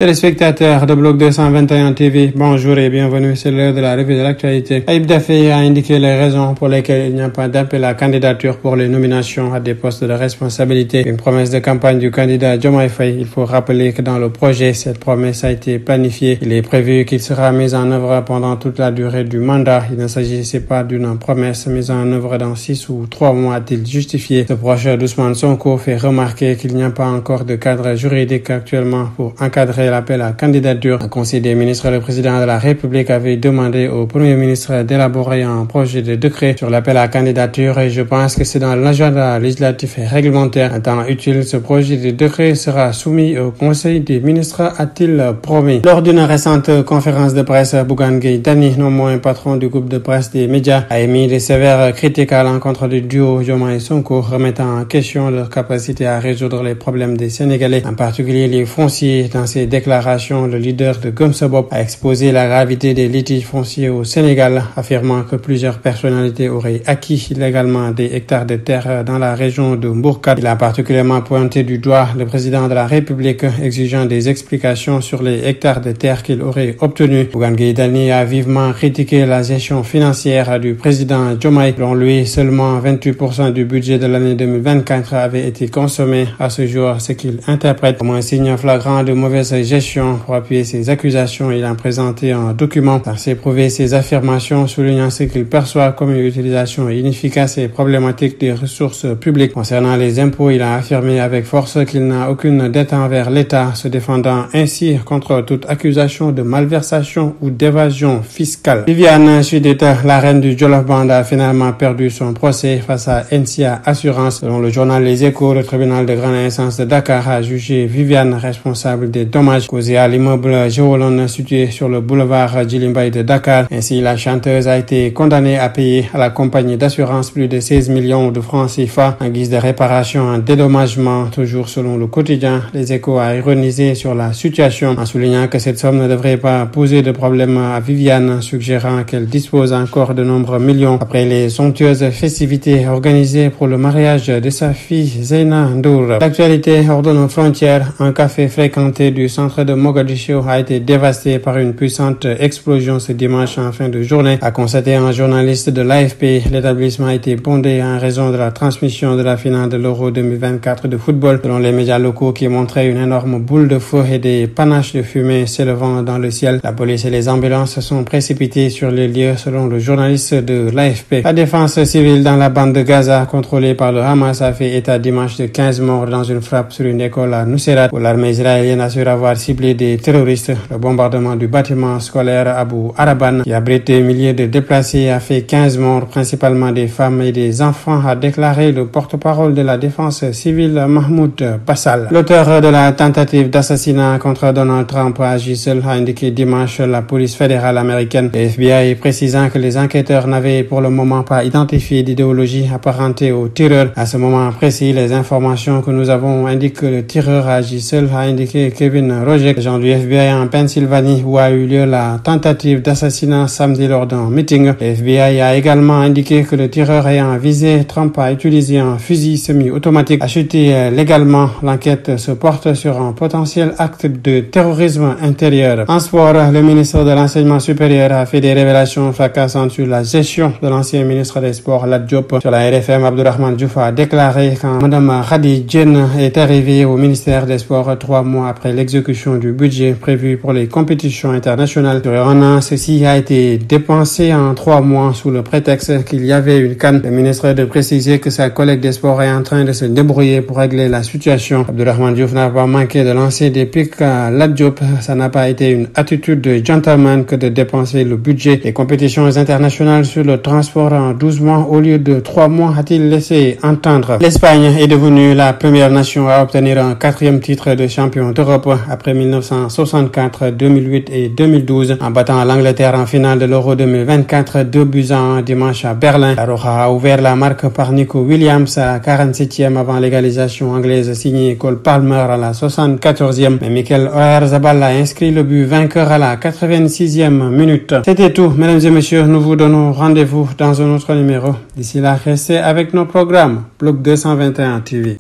Téléspectateurs de Bloc 221 TV, bonjour et bienvenue, c'est l'heure de la revue de l'actualité. Ayib Daffé a indiqué les raisons pour lesquelles il n'y a pas d'appel à candidature pour les nominations à des postes de responsabilité. Une promesse de campagne du candidat Diomaye Faye. Il faut rappeler que dans le projet, cette promesse a été planifiée. Il est prévu qu'il sera mis en œuvre pendant toute la durée du mandat. Il ne s'agissait pas d'une promesse mise en œuvre dans 6 ou 3 mois, a-t-il justifié. Ce proche d'Ousmane Sonko fait remarquer qu'il n'y a pas encore de cadre juridique actuellement pour encadrer l'appel à candidature. Un conseil des ministres, le président de la République avait demandé au premier ministre d'élaborer un projet de décret sur l'appel à candidature et je pense que c'est dans l'agenda législatif et réglementaire. Un temps utile, ce projet de décret sera soumis au conseil des ministres, a-t-il promis. Lors d'une récente conférence de presse, Bougane Gueye Dany, non moins patron du groupe de presse des médias, a émis des sévères critiques à l'encontre du duo Diomaye Sonko, remettant en question leur capacité à résoudre les problèmes des Sénégalais, en particulier les fonciers. Dans ses déclaration, le leader de Gëm Sa Bopp a exposé la gravité des litiges fonciers au Sénégal, affirmant que plusieurs personnalités auraient acquis illégalement des hectares de terre dans la région de Mbourkat. Il a particulièrement pointé du doigt le président de la République, exigeant des explications sur les hectares de terre qu'il aurait obtenus. Bougane Gueye Dany a vivement critiqué la gestion financière du président Diomaye. Selon lui, seulement 28% du budget de l'année 2024 avait été consommé à ce jour, ce qu'il interprète comme un signe flagrant de mauvaise gestion. Pour appuyer ses accusations, il a présenté un document censé prouver ses affirmations, soulignant ce qu'il perçoit comme une utilisation inefficace et problématique des ressources publiques. Concernant les impôts, il a affirmé avec force qu'il n'a aucune dette envers l'État, se défendant ainsi contre toute accusation de malversation ou d'évasion fiscale. Viviane Chidid, la reine du Jolof Band, a finalement perdu son procès face à NCA Assurance. Selon le journal Les Échos, le tribunal de grande instance de Dakar a jugé Viviane responsable des dommages causés à l'immeuble Géolone situé sur le boulevard Djily Mbaye de Dakar. Ainsi, la chanteuse a été condamnée à payer à la compagnie d'assurance plus de 16 millions de francs CFA en guise de réparation en dédommagement. Toujours selon le quotidien, Les Échos a ironisé sur la situation en soulignant que cette somme ne devrait pas poser de problème à Viviane, suggérant qu'elle dispose encore de nombreux millions après les somptueuses festivités organisées pour le mariage de sa fille Zeyna Ndour. L'actualité hors de nos frontières, un café fréquenté du centre de Mogadiscio a été dévasté par une puissante explosion ce dimanche en fin de journée, a constaté un journaliste de l'AFP. L'établissement a été bondé en raison de la transmission de la finale de l'Euro 2024 de football, selon les médias locaux qui montraient une énorme boule de feu et des panaches de fumée s'élevant dans le ciel. La police et les ambulances se sont précipités sur les lieux, selon le journaliste de l'AFP. La défense civile dans la bande de Gaza, contrôlée par le Hamas, a fait état dimanche de 15 morts dans une frappe sur une école à Nuseirat, où l'armée israélienne assure avoir ciblé des terroristes. Le bombardement du bâtiment scolaire Abu Araban, qui abrite des milliers de déplacés, a fait 15 morts, principalement des femmes et des enfants, a déclaré le porte-parole de la défense civile Mahmoud Bassal. L'auteur de la tentative d'assassinat contre Donald Trump a agi seul, a indiqué dimanche la police fédérale américaine. Le FBI précisant que les enquêteurs n'avaient pour le moment pas identifié d'idéologie apparentée au tireur. À ce moment précis, les informations que nous avons indiquent que le tireur a agi seul, a indiqué Kevin Roger, agent du FBI en Pennsylvanie, où a eu lieu la tentative d'assassinat samedi lors d'un meeting. Le FBI a également indiqué que le tireur ayant visé Trump a utilisé un fusil semi-automatique acheté légalement. L'enquête se porte sur un potentiel acte de terrorisme intérieur. En sport, le ministre de l'Enseignement supérieur a fait des révélations fracassantes sur la gestion de l'ancien ministre des Sports, Lat Diop. Sur la RFM, Abdourahmane Diouf a déclaré quand Mme Khady Diène est arrivée au ministère des Sports 3 mois après l'exécution du budget prévu pour les compétitions internationales. Sur un an, ceci a été dépensé en 3 mois sous le prétexte qu'il y avait une CAN. Le ministre de préciser que sa collègue des sports est en train de se débrouiller pour régler la situation. Abdourahmane Diouf n'a pas manqué de lancer des pics à Lat Diop. Ça n'a pas été une attitude de gentleman que de dépenser le budget des compétitions internationales sur le transport en 12 mois au lieu de 3 mois, a-t-il laissé entendre. L'Espagne est devenue la première nation à obtenir un 4e titre de champion d'Europe après 1964, 2008 et 2012 en battant l'Angleterre en finale de l'Euro 2024 2-1 dimanche à Berlin. La Roja a ouvert la marque par Nico Williams à 47e avant l'égalisation anglaise signée Cole Palmer à la 74e. Mais Mikel Oyarzabal a inscrit le but vainqueur à la 86e minute. C'était tout, mesdames et messieurs. Nous vous donnons rendez-vous dans un autre numéro. D'ici là, restez avec nos programmes. Bloc 221 TV.